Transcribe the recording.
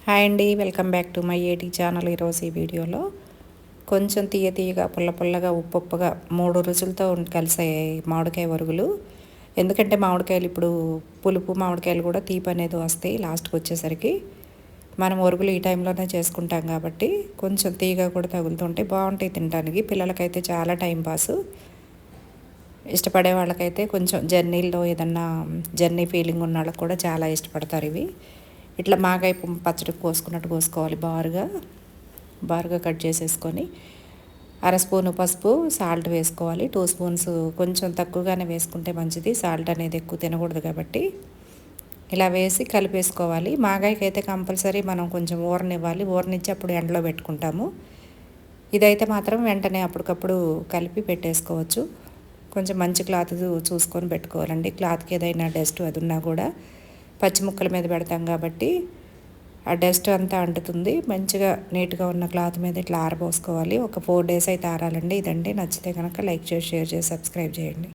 Hi అండి, welcome back to my ఏటీ channel. ఈరోజు ఈ వీడియోలో కొంచెం తీయగా పుల్ల పుల్లగా ఉప్పుగా 3 రుచులతో కలిసే మామిడికాయ వరుగులు. ఎందుకంటే మామిడికాయలు ఇప్పుడు పులుపు మామిడికాయలు కూడా తీపి అనేది వస్తాయి లాస్ట్కి వచ్చేసరికి. మనం వరుగులు ఈ టైంలోనే చేసుకుంటాం కాబట్టి కొంచెం తీయగా కూడా తగులుతుంటే బాగుంటాయి తినడానికి. పిల్లలకైతే చాలా టైం పాసు. ఇష్టపడే వాళ్ళకైతే కొంచెం జర్నీల్లో ఏదన్నా జర్నీ ఫీలింగ్ ఉన్న వాళ్ళకి కూడా చాలా ఇష్టపడతారు ఇవి. ఇట్లా మాగాయ పచ్చడికి కోసుకున్నట్టు కోసుకోవాలి. బారుగా కట్ చేసేసుకొని అర స్పూను పసుపు, సాల్ట్ వేసుకోవాలి. 2 స్పూన్స్ కొంచెం తక్కువగానే వేసుకుంటే మంచిది, సాల్ట్ అనేది ఎక్కువ తినకూడదు కాబట్టి. ఇలా వేసి కలిపేసుకోవాలి. మాగాయకి అయితే కంపల్సరీ మనం కొంచెం ఊరనివ్వాలి. ఊరనిచ్చి అప్పుడు ఎండలో పెట్టుకుంటాము. ఇదైతే మాత్రం వెంటనే అప్పటికప్పుడు కలిపి పెట్టేసుకోవచ్చు. కొంచెం మంచి క్లాత్ చూసుకొని పెట్టుకోవాలండి. క్లాత్కి ఏదైనా డస్ట్ అది ఉన్నా కూడా పచ్చి ముక్కల మీద పెడతాం కాబట్టి ఆ డస్ట్ అంతా అంటుతుంది. మంచిగా నీట్గా ఉన్న క్లాత్ మీద ఇట్లా ఆరబోసుకోవాలి. ఒక 4 days అయితే ఆరాలండి. ఇదండి, నచ్చితే కనుక లైక్ చేసి షేర్ చేసి సబ్స్క్రైబ్ చేయండి.